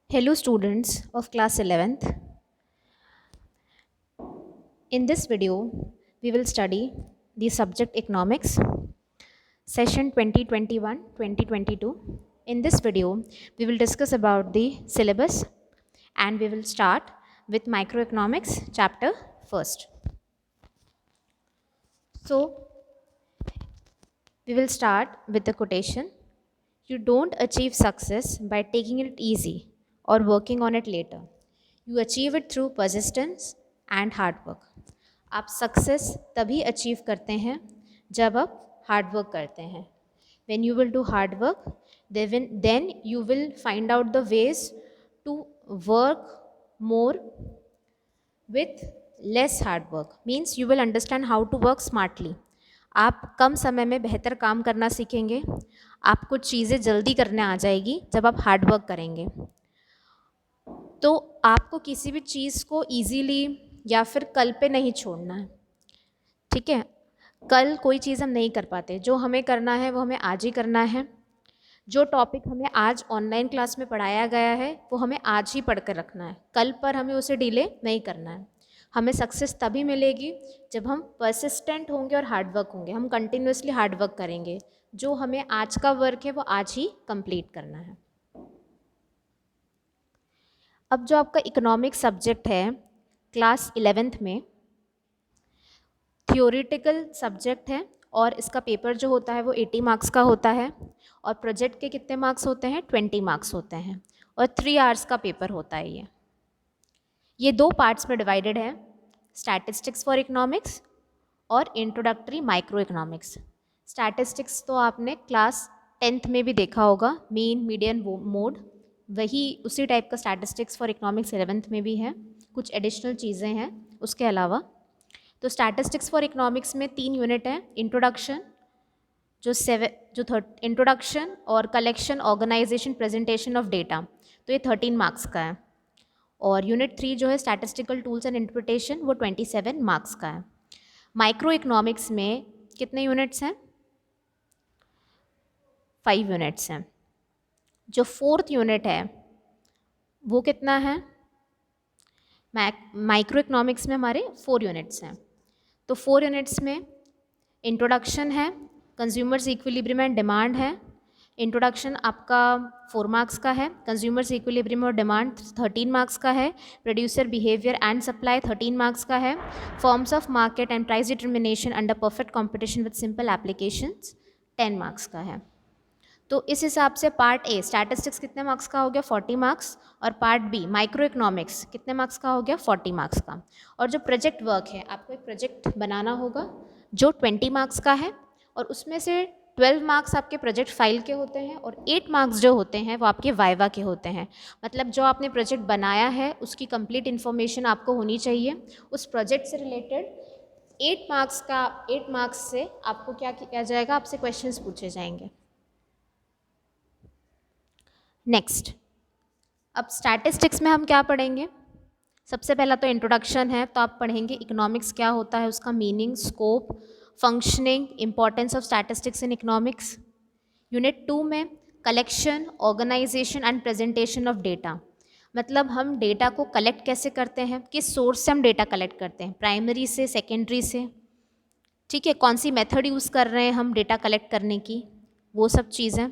Hello students of class 11th. In this video, we will study the subject economics, session 2021-2022. In this video, we will discuss about the syllabus and we will start with microeconomics chapter first. So, we will start with the quotation. You don't achieve success by taking it easy or working on it later. You achieve it through persistence and hard work. आप success तभी achieve करते हैं जब आप hard work करते हैं. When you will do hard work, then you will find out the ways to work more with less hard work. Means you will understand how to work smartly. आप कम समय में बेहतर काम करना सीखेंगे. आपको चीज़ें जल्दी करने आ जाएगी जब आप हार्ड वर्क करेंगे. तो आपको किसी भी चीज़ को ईजीली या फिर कल पे नहीं छोड़ना है. ठीक है, कल कोई चीज़ हम नहीं कर पाते. जो हमें करना है वो हमें आज ही करना है. जो टॉपिक हमें आज ऑनलाइन क्लास में पढ़ाया गया है वो हमें आज ही पढ़ कर रखना है. कल पर हमें उसे डिले नहीं करना है. हमें सक्सेस तभी मिलेगी जब हम परसिस्टेंट होंगे और हार्ड वर्क होंगे. हम कंटिन्यूसली हार्ड वर्क करेंगे. जो हमें आज का वर्क है वो आज ही कंप्लीट करना है. अब जो आपका इकोनॉमिक्स सब्जेक्ट है क्लास 11th में थियोरिटिकल सब्जेक्ट है और इसका पेपर जो होता है वो 80 मार्क्स का होता है और प्रोजेक्ट के कितने मार्क्स होते हैं 20 मार्क्स होते हैं और 3 आवर्स का पेपर होता है. ये 2 पार्ट्स में डिवाइडेड है, स्टैटिस्टिक्स फॉर इकोनॉमिक्स और इंट्रोडक्टरी माइक्रो इकोनॉमिक्स. स्टैटिस्टिक्स तो आपने क्लास 10th में भी देखा होगा, मीन मीडियन मोड. वही उसी टाइप का स्टैटिस्टिक्स फॉर इकोनॉमिक्स 11th में भी है. कुछ एडिशनल चीज़ें हैं उसके अलावा. तो स्टैटिस्टिक्स फॉर इकोनॉमिक्स में 3 यूनिट हैं. इंट्रोडक्शन जो इंट्रोडक्शन और collection, organisation, presentation of data, तो ये 13 मार्क्स का है. और यूनिट 3 जो है स्टैटिस्टिकल टूल्स एंड इंटरप्रिटेशन, वो 27 मार्क्स का है. माइक्रो इकोनॉमिक्स में कितने यूनिट्स हैं? 5 यूनिट्स हैं. जो 4th यूनिट है वो कितना है? माइक्रो इकोनॉमिक्स में हमारे 4 यूनिट्स हैं. तो 4 यूनिट्स में इंट्रोडक्शन है, कंज्यूमर्स इक्विलिब्रियम एंड डिमांड है. इंट्रोडक्शन आपका 4 मार्क्स का है. कंज्यूमर्स इक्विलिब्रियम और डिमांड 13 मार्क्स का है. Producer behaviour and supply 13 marks का है. Forms of market and price determination under perfect competition with simple applications 10 marks का है. तो इस हिसाब से पार्ट ए स्टैटिस्टिक्स कितने मार्क्स का हो गया? 40 मार्क्स. और पार्ट बी माइक्रो इकोनॉमिक्स कितने मार्क्स का हो गया? 40 मार्क्स का. और जो प्रोजेक्ट वर्क है, आपको एक प्रोजेक्ट बनाना होगा जो 20 मार्क्स का है और उसमें से 12 मार्क्स आपके प्रोजेक्ट फाइल के होते हैं और 8 मार्क्स जो होते हैं वो आपके वाइवा के होते हैं. मतलब जो आपने प्रोजेक्ट बनाया है उसकी कंप्लीट इन्फॉर्मेशन आपको होनी चाहिए. उस प्रोजेक्ट से रिलेटेड 8 मार्क्स से आपको क्या किया जाएगा? आपसे क्वेश्चंस पूछे जाएंगे. नेक्स्ट, अब स्टैटिस्टिक्स में हम क्या पढ़ेंगे? सबसे पहला तो इंट्रोडक्शन है, तो आप पढ़ेंगे इकोनॉमिक्स क्या होता है, उसका meaning, scope, functioning, importance of statistics in economics. Unit 2 में collection, organisation and presentation of data. मतलब हम डेटा को कलेक्ट कैसे करते हैं, किस सोर्स से हम डेटा कलेक्ट करते हैं, प्राइमरी से, सेकेंडरी से. ठीक है, कौन सी मेथड यूज़ कर रहे हैं हम डेटा कलेक्ट करने की, वो सब चीज़ें.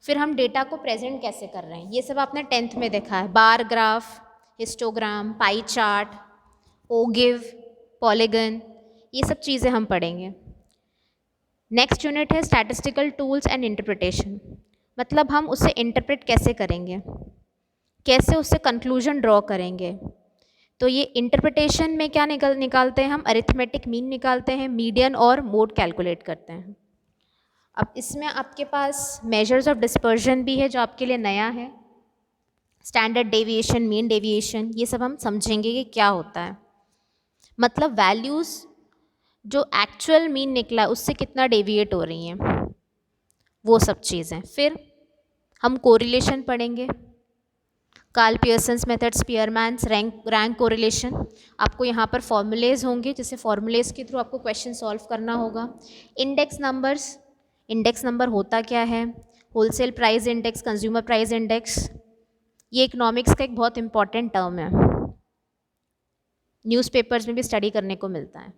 फिर हम डेटा को प्रेजेंट कैसे कर रहे हैं, ये सब आपने 10th में देखा है. Bar graph, histogram, pie chart, ogive, polygon, ये सब चीज़ें हम पढ़ेंगे. नेक्स्ट यूनिट है स्टैटिस्टिकल टूल्स एंड इंटरप्रिटेशन. मतलब हम उसे इंटरप्रेट कैसे करेंगे, कैसे उससे कंक्लूजन ड्रॉ करेंगे. तो ये इंटरप्रिटेशन में क्या निकालते हैं हम? अरिथमेटिक मीन निकालते हैं, मीडियन और मोड कैलकुलेट करते हैं. अब इसमें आपके पास मेजर्स ऑफ डिस्पर्जन भी है जो आपके लिए नया है. स्टैंडर्ड डेविएशन, मीन डेविएशन, ये सब हम समझेंगे कि क्या होता है. मतलब वैल्यूज़ जो एक्चुअल मीन निकला है उससे कितना डेविएट हो रही हैं, वो सब चीज़ें. फिर हम कोरिलेशन पढ़ेंगे, Karl Pearson's method, Spearman's rank correlation. आपको यहाँ पर फॉर्मूलेज होंगे, जैसे फॉर्मूलेज के थ्रू आपको क्वेश्चन सॉल्व करना होगा. इंडेक्स नंबर्स, इंडेक्स नंबर होता क्या है, wholesale price index, consumer price index, ये इकोनॉमिक्स का एक बहुत इंपॉर्टेंट टर्म है, न्यूज़पेपर्स में भी स्टडी करने को मिलता है।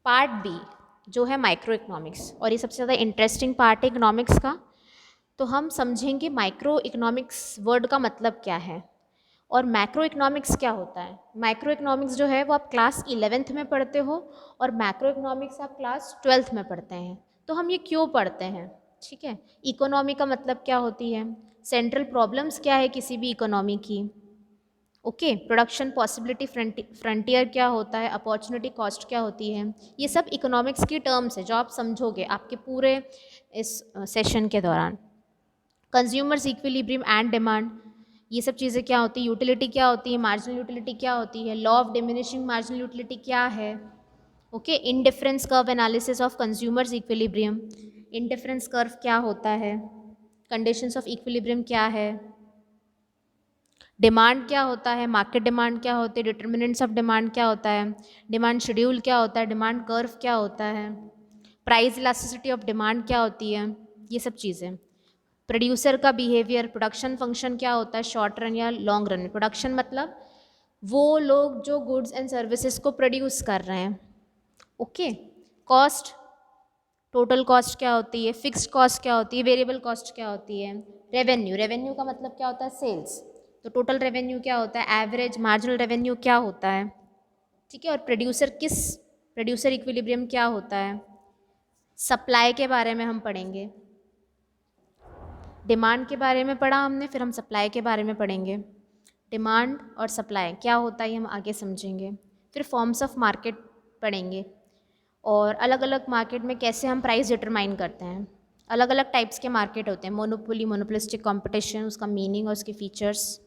पार्ट बी जो है माइक्रो इकोनॉमिक्स, और ये सबसे ज़्यादा इंटरेस्टिंग पार्ट है इकोनॉमिक्स का। तो हम समझेंगे माइक्रो इकोनॉमिक्स वर्ड का मतलब क्या है और मैक्रो इकोनॉमिक्स क्या होता है। माइक्रो इकोनॉमिक्स जो है वो आप क्लास 11th में पढ़ते हो और मैक्रो इकोनॉमिक्स आप क्लास 12th में पढ़ते हैं। तो हम ये क्यों पढ़ते हैं, ठीक है। इकोनॉमी का मतलब क्या होती है, सेंट्रल प्रॉब्लम्स क्या है किसी भी इकोनॉमी की, ओके, प्रोडक्शन पॉसिबिलिटी फ्रंटियर क्या होता है, अपॉर्चुनिटी कॉस्ट क्या होती है, ये सब इकोनॉमिक्स की टर्म्स है जो आप समझोगे आपके पूरे इस सेशन के दौरान। कंज्यूमर्स इक्विलिब्रियम एंड डिमांड, ये सब चीज़ें क्या होती है, यूटिलिटी क्या होती है, मार्जिनल यूटिलिटी क्या होती है, law of diminishing marginal utility क्या है, okay, indifference curve analysis of consumers equilibrium, indifference curve क्या होता है, कंडीशंस ऑफ इक्विलिब्रियम क्या है, डिमांड क्या होता है, मार्केट डिमांड क्या होती है, डिटर्मिनेंट्स ऑफ डिमांड क्या होता है, डिमांड शेड्यूल क्या होता है, डिमांड कर्व क्या होता है, प्राइस इलास्टिसिटी ऑफ डिमांड क्या होती है, ये सब चीज़ें। प्रोड्यूसर का बिहेवियर, प्रोडक्शन फंक्शन क्या होता है शॉर्ट रन या लॉन्ग रन में। प्रोडक्शन मतलब वो लोग जो गुड्स एंड सर्विसेज को प्रोड्यूस कर रहे हैं, ओके। कॉस्ट, टोटल कॉस्ट क्या होती है, फिक्स्ड कॉस्ट क्या होती है, वेरिएबल कॉस्ट क्या होती है, रेवेन्यू, रेवेन्यू का मतलब क्या होता है सेल्स, तो टोटल रेवेन्यू क्या होता है, एवरेज मार्जिनल रेवेन्यू क्या होता है, ठीक है। और प्रोड्यूसर इक्विलिब्रियम क्या होता है। सप्लाई के बारे में हम पढ़ेंगे, डिमांड के बारे में पढ़ा हमने, फिर हम सप्लाई के बारे में पढ़ेंगे। डिमांड और सप्लाई क्या होता है ये हम आगे समझेंगे। फिर फॉर्म्स ऑफ मार्केट पढ़ेंगे और अलग अलग मार्केट में कैसे हम प्राइस डिटरमाइन करते हैं। अलग अलग टाइप्स के मार्केट होते हैं, मोनोपोली, मोनोपोलिस्टिक कंपटीशन, उसका मीनिंग और उसके फीचर्स,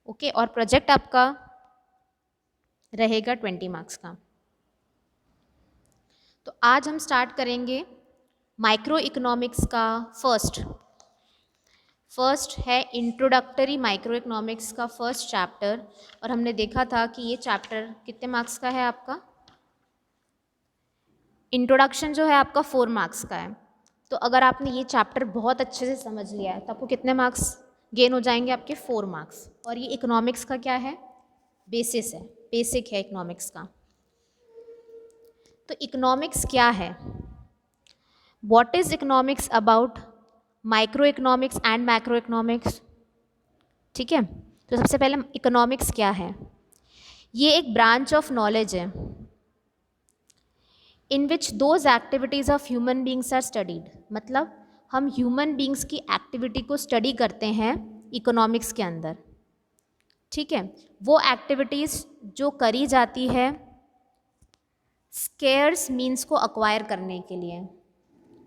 ओके। और प्रोजेक्ट आपका रहेगा 20 मार्क्स का। तो आज हम स्टार्ट करेंगे माइक्रो इकोनॉमिक्स का फर्स्ट है इंट्रोडक्टरी माइक्रो इकोनॉमिक्स का फर्स्ट चैप्टर, और हमने देखा था कि ये चैप्टर कितने मार्क्स का है आपका। इंट्रोडक्शन जो है आपका 4 मार्क्स का है। तो अगर आपने ये चैप्टर बहुत अच्छे से समझ लिया है तो आपको कितने मार्क्स गेन हो जाएंगे, आपके 4 मार्क्स। और ये इकोनॉमिक्स का क्या है, बेसिस है, बेसिक है इकोनॉमिक्स का। तो इकोनॉमिक्स क्या है, what is economics about micro economics and macro economics, ठीक है। तो सबसे पहले इकोनॉमिक्स क्या है, ये एक ब्रांच ऑफ नॉलेज है in which those activities of human beings are studied, मतलब हम ह्यूमन बींग्स की एक्टिविटी को स्टडी करते हैं इकोनॉमिक्स के अंदर, ठीक है। वो एक्टिविटीज़ जो करी जाती है स्केर्स मीन्स को अक्वायर करने के लिए,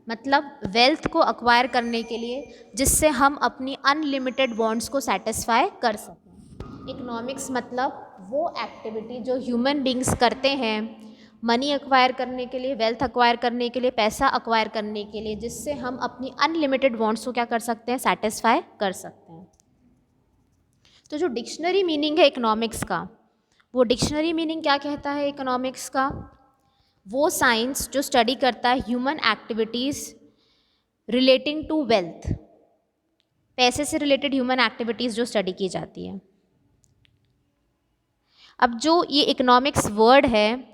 मतलब वेल्थ को अक्वायर करने के लिए, जिससे हम अपनी अनलिमिटेड वांट्स को सेटिस्फाई कर सकें। इकोनॉमिक्स मतलब वो एक्टिविटी जो ह्यूमन बींग्स करते हैं मनी अक्वायर करने के लिए, वेल्थ अक्वायर करने के लिए, पैसा अक्वायर करने के लिए, जिससे हम अपनी अनलिमिटेड वांट्स को क्या कर सकते हैं, सेटिस्फाई कर सकते हैं। तो जो डिक्शनरी मीनिंग है इकोनॉमिक्स का, वो डिक्शनरी मीनिंग क्या कहता है इकोनॉमिक्स का, वो साइंस जो स्टडी करता है human activities relating to wealth, पैसे से रिलेटेड ह्यूमन एक्टिविटीज़ जो स्टडी की जाती है। अब जो ये इकोनॉमिक्स वर्ड है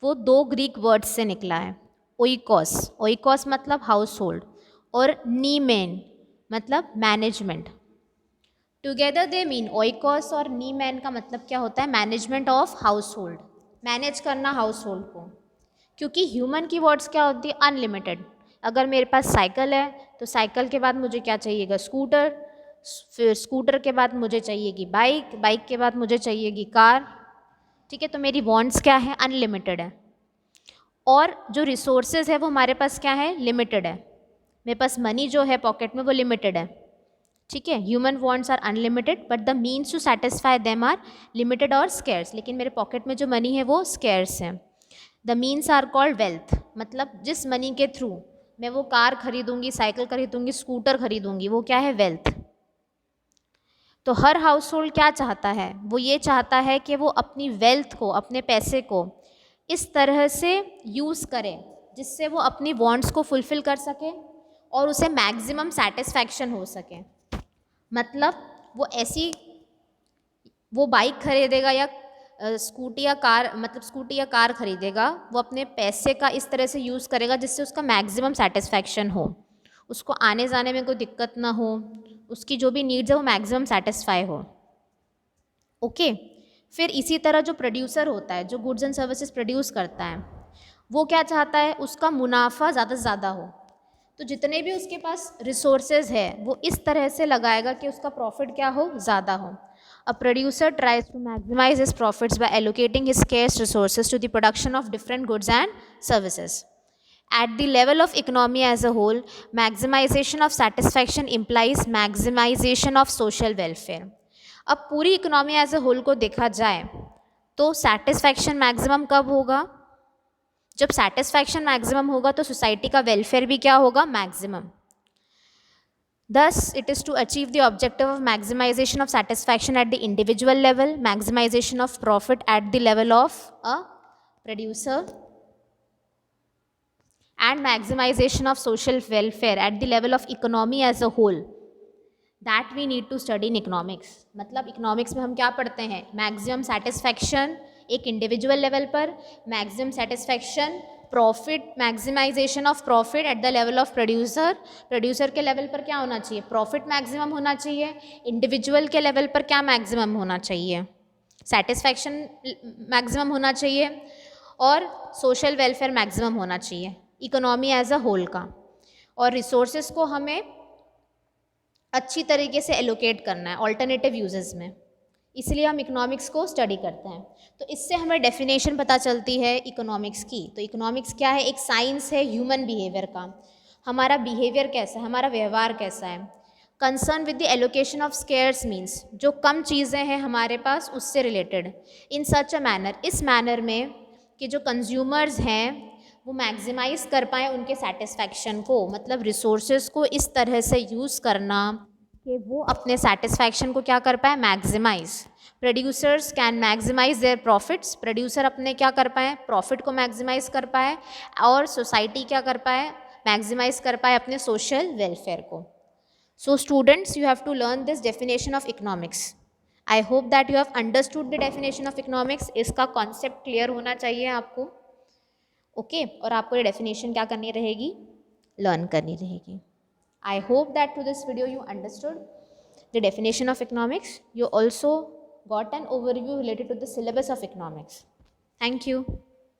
वो 2 ग्रीक वर्ड्स से निकला है, ओइकोस, ओइकोस मतलब हाउस होल्ड, और नीमेन मतलब management. Together they mean, oikos और नीमेन का मतलब क्या होता है, management of house hold, manage करना हाउस होल्ड को। क्योंकि ह्यूमन की वर्ड्स क्या होती है, अनलिमिटेड। अगर मेरे पास साइकिल है तो साइकिल के बाद मुझे क्या चाहिएगा, स्कूटर, फिर स्कूटर के बाद मुझे चाहिएगी बाइक, बाइक के बाद मुझे चाहिएगी कार, ठीक है। तो मेरी वांट्स क्या है, अनलिमिटेड है। और जो रिसोर्सेज है वो हमारे पास क्या है, लिमिटेड है। मेरे पास मनी जो है पॉकेट में वो लिमिटेड है, ठीक है। Human wants are unlimited but the means to satisfy them are limited और स्केर्स, लेकिन मेरे पॉकेट में जो मनी है वो स्केर्स है। The means are called wealth, मतलब जिस मनी के थ्रू मैं वो कार खरीदूंगी, साइकिल खरीदूंगी, स्कूटर खरीदूंगी, वो क्या है, वेल्थ। तो हर हाउस होल्ड क्या चाहता है, वो ये चाहता है कि वो अपनी वेल्थ को, अपने पैसे को इस तरह से यूज़ करे जिससे वो अपनी वांट्स को फुलफ़िल कर सके और उसे मैक्सिमम सेटिस्फैक्शन हो सके। मतलब वो बाइक खरीदेगा या स्कूटी या कार, मतलब स्कूटी या कार खरीदेगा, वो अपने पैसे का इस तरह से यूज़ करेगा जिससे उसका मैक्सिमम सेटिस्फैक्शन हो, उसको आने जाने में कोई दिक्कत ना हो, उसकी जो भी नीड्स है वो मैक्सिमम सेटिस्फाई हो। ओके। फिर इसी तरह जो प्रोड्यूसर होता है, जो गुड्स एंड सर्विसेज प्रोड्यूस करता है, वो क्या चाहता है, उसका मुनाफा ज़्यादा से ज़्यादा हो। तो जितने भी उसके पास रिसोर्सेज है वो इस तरह से लगाएगा कि उसका प्रॉफिट क्या हो, ज़्यादा हो। A producer tries to maximize his profits by allocating his scarce resources to the production of different goods and services. At the level of economy as a whole, maximization of satisfaction implies maximization of social welfare. अब पूरी economy as a whole को देखा जाए तो satisfaction maximum कब होगा, जब satisfaction maximum होगा तो सोसाइटी का वेलफेयर भी क्या होगा, maximum. Thus, it is to achieve the objective of maximization of satisfaction at the individual level, maximization of profit at the level of a producer, and maximization of social welfare at the level of economy as a whole, that we need to study in economics. मतलब economics में हम क्या पढ़ते हैं, maximum satisfaction एक individual level पर, maximum satisfaction profit, maximisation of profit at the level of producer, producer के level पर क्या होना चाहिए, प्रॉफिट मैक्सिमम होना चाहिए, इंडिविजुअल के लेवल पर क्या मैक्सिमम होना चाहिए, सेटिस्फैक्शन मैक्सिमम होना चाहिए, और सोशल वेलफेयर मैक्सिमम होना चाहिए इकोनॉमी एज अ होल का। और रिसोर्सेज को हमें अच्छी तरीके से एलोकेट करना है ऑल्टरनेटिव यूजेस में, इसलिए हम इकोनॉमिक्स को स्टडी करते हैं। तो इससे हमें डेफिनेशन पता चलती है इकोनॉमिक्स की। तो इकोनॉमिक्स क्या है, एक साइंस है ह्यूमन बिहेवियर का, हमारा बिहेवियर कैसा है, हमारा व्यवहार कैसा है। Concern with the allocation of scarce means जो कम चीज़ें हैं हमारे पास उससे related, in such a manner, इस मैनर में कि जो कंज्यूमर्स हैं वो मैक्सिमाइज़ कर पाएँ उनके सेटिस्फैक्शन को, मतलब रिसोर्सेज को इस तरह से यूज़ करना कि वो अपने सेटिस्फैक्शन को क्या कर पाए, maximise. Producers can maximise their profits, producer अपने क्या कर पाए, प्रॉफिट को मैक्सिमाइज कर पाए, और सोसाइटी क्या कर पाए, मैक्सिमाइज कर पाए अपने सोशल वेलफेयर को। So students, you have to learn this definition of economics. I hope that you have understood the definition of economics. इसका कॉन्सेप्ट क्लियर होना चाहिए आपको, ओके और आपको ये डेफिनेशन क्या करनी रहेगी, लर्न करनी रहेगी। I hope that through this video you understood the definition of economics. You also got an overview related to the syllabus of economics. Thank you.